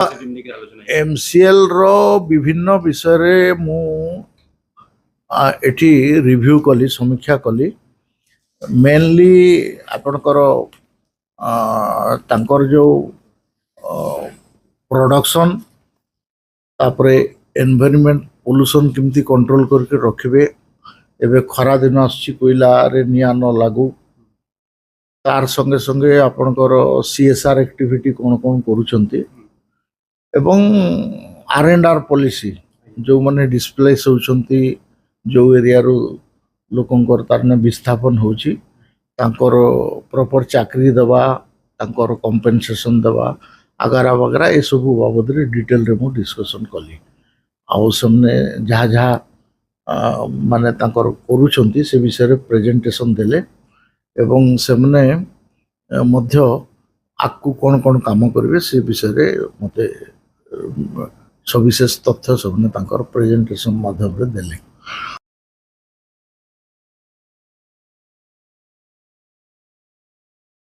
MCL रो विभिन्न विषय मु एठी रिव्यू कली समीक्षा कली मेनली आपणकर तांकर जो प्रोडक्शन तापरे एनवायरनमेंट पोल्यूशन केमती कंट्रोल करके रखिबे एबे खरा दिन आछि कोइला रे निया न लागू तार संगे संगे आपणकर सीएसआर एक्टिविटी कोन कोन करूचंती एवं आर&आर पॉलिसी जो माने डिस्प्लेस होचंती जो एरिया रो लोकंकर तारने विस्थापन होची तांकर प्रॉपर चाकरी दबा तांकर कंपेंसेशन दबा आगारा वगैरह ए सब बाबद रे डिटेल रे मु डिस्कशन कली आउ सामने जहाँ जहाँ माने तांकर करूचंती से विषय रे प्रेजेंटेशन देले एवं सेमने मध्य आकु कौन कौन काम करेंगे से विषय रे मते सविशेष तथ्य सबने तांकर प्रेजेंटेशन माध्यम रे देले।